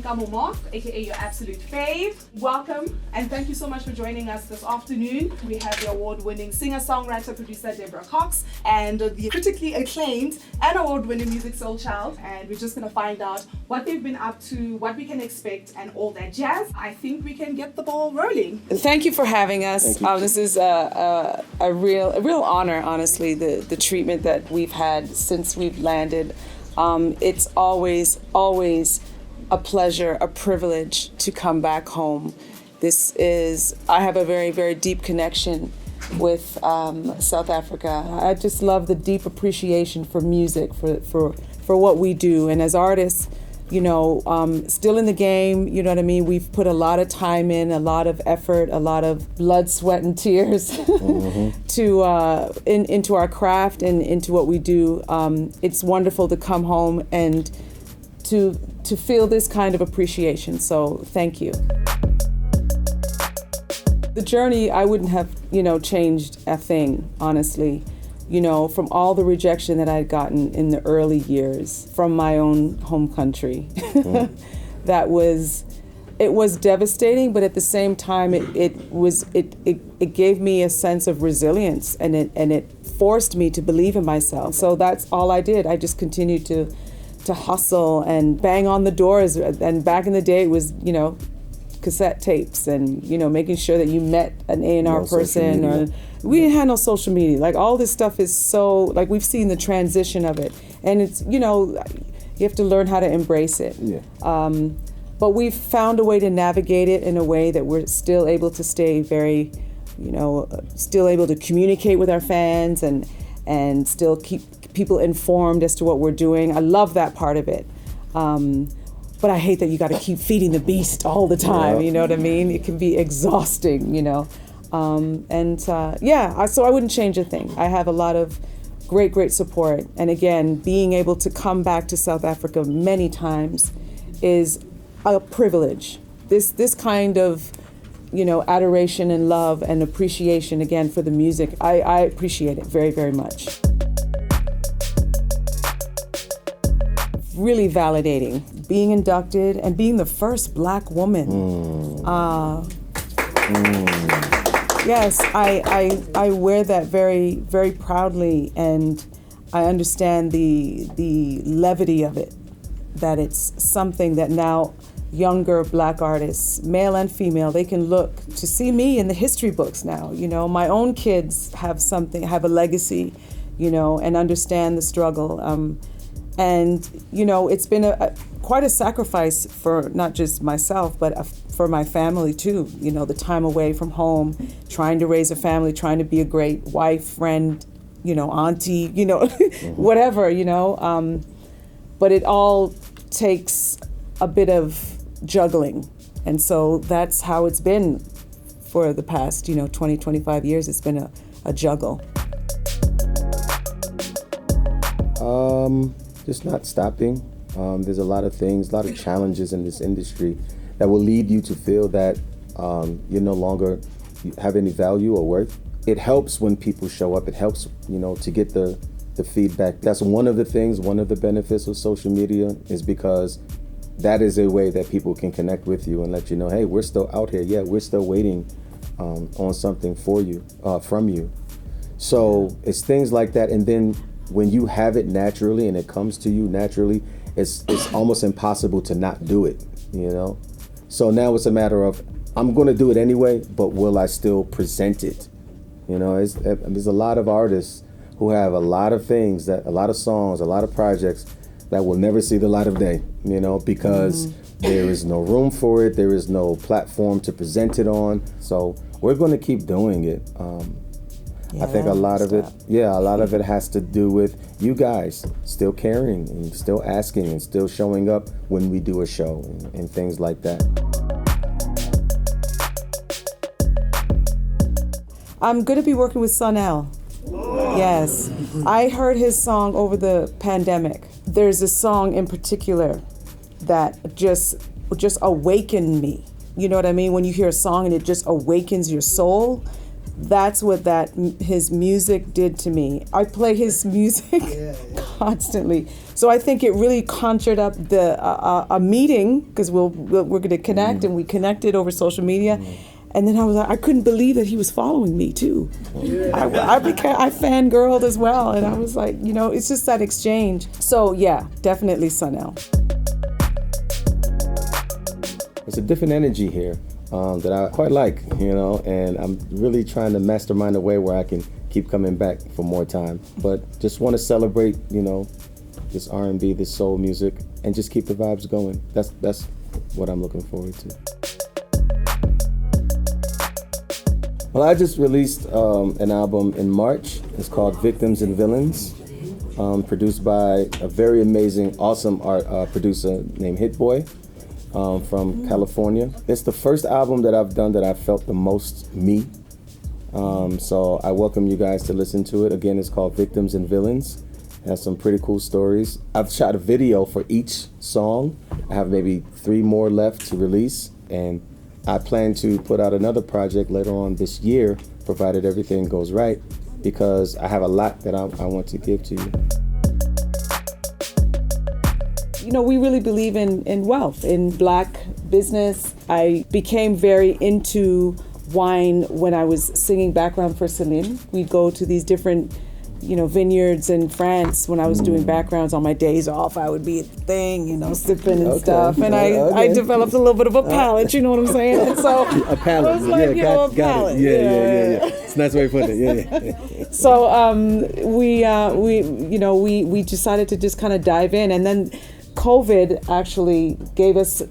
I'm Kamo Moth, aka your absolute fave. Welcome and thank you so much for joining us this afternoon. We have the award-winning singer-songwriter, producer Deborah Cox, and the critically acclaimed and award-winning music Soulchild. And we're just gonna find out what they've been up to, what we can expect, and all that jazz. I think we can get the ball rolling. Thank you for having us. This is a real honor, honestly, the treatment that we've had since we've landed. It's always a pleasure, a privilege to come back home. I have a very, very deep connection with South Africa. I just love the deep appreciation for music, for what we do. And as artists, you know, still in the game, you know what I mean? We've put a lot of time in, a lot of effort, a lot of blood, sweat, and tears into our craft and into what we do. It's wonderful to come home and to feel this kind of appreciation. So thank you. The journey, I wouldn't have, changed a thing, honestly. From all the rejection that I'd gotten in the early years from my own home country. It was devastating, but at the same time, it gave me a sense of resilience, and it forced me to believe in myself. So that's all I did. I just continued to hustle and bang on the doors. And back in the day, it was, cassette tapes and, making sure that you met an A&R person. We didn't have no social media. Like, all this stuff is so, like, we've seen the transition of it. And it's, you have to learn how to embrace it. Yeah. But we've found a way to navigate it in a way that we're still able to stay very, still able to communicate with our fans and still keep people informed as to what we're doing. I love that part of it. But I hate that you got to keep feeding the beast all the time. You know what I mean? It can be exhausting, So I wouldn't change a thing. I have a lot of great support. And again, being able to come back to South Africa many times is a privilege. This kind of, adoration and love and appreciation, again, for the music, I appreciate it very, very much. Really validating. Being inducted and being the first Black woman. Yes, I wear that very, very proudly, and I understand the levity of it, that it's something that now younger Black artists, male and female, they can look to see me in the history books now. My own kids have a legacy, and understand the struggle. And, it's been quite a sacrifice for not just myself, but for my family too. The time away from home, trying to raise a family, trying to be a great wife, friend, auntie, whatever, But it all takes a bit of juggling. And so that's how it's been for the past, 20, 25 years. It's been a juggle. Just not stopping. There's a lot of things, a lot of challenges in this industry that will lead you to feel that you no longer have any value or worth. It helps when people show up. It helps, to get the feedback. That's one of the benefits of social media, is because that is a way that people can connect with you and let you know, hey, we're still out here. Yeah, we're still waiting on something for you, from you. So it's things like that. And then when you have it naturally and it comes to you naturally, it's almost impossible to not do it, So now it's a matter of, I'm going to do it anyway, but will I still present it? There's a lot of artists who have a lot of things, a lot of songs, a lot of projects that will never see the light of day, because there is no room for it. There is no platform to present it on. So we're going to keep doing it. I think a lot of it has to do with you guys still caring and still asking and still showing up when we do a show and things like that. I'm going to be working with Sunel. Yes. I heard his song over the pandemic. There's a song in particular that just awakened me. You know what I mean? When you hear a song and it just awakens your soul. That's what his music did to me. I play his music constantly. So I think it really conjured up a meeting, because we're going to connect, and we connected over social media. And then I couldn't believe that he was following me too. I fangirled as well, and I was like, it's just that exchange. So yeah, definitely Sunel. It's a different energy here that I quite like, and I'm really trying to mastermind a way where I can keep coming back for more time. But just want to celebrate, this R&B, this soul music, and just keep the vibes going. That's what I'm looking forward to. Well, I just released an album in March. It's called Victims and Villains, produced by a very amazing, awesome art producer named Hit Boy from California. It's the first album that I've done that I felt the most me. So I welcome you guys to listen to it. Again, it's called Victims and Villains. It has some pretty cool stories. I've shot a video for each song. I have maybe 3 more left to release, and I plan to put out another project later on this year, provided everything goes right, because I have a lot that I want to give to you. We really believe in wealth, in Black business. I became very into wine when I was singing background for Celine. We'd go to these different vineyards in France. When I was doing backgrounds on my days off, I would be at the thing, sipping and stuff. And I developed a little bit of a palate, you know what I'm saying? And so a palate. I was like, got palate. it. Yeah. It's a nice way of putting it. Yeah. So we decided to just kind of dive in, and then COVID actually gave us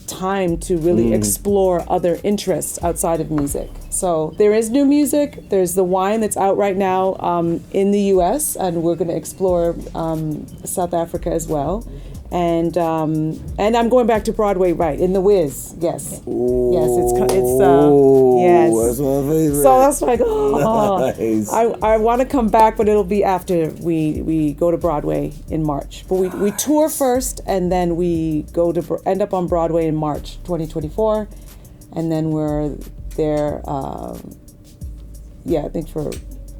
time to really explore other interests outside of music. So there is new music. There's the wine that's out right now in the U.S., and we're going to explore South Africa as well. And I'm going back to Broadway, right, in The Wiz. Yes. Ooh, yes, it's yes. That's my favorite. So that's like, nice. I want to come back, but it'll be after we go to Broadway in March. But we tour first, and then we end up on Broadway in March 2024, and then we're there. I think for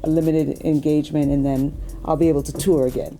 a limited engagement, and then I'll be able to tour again.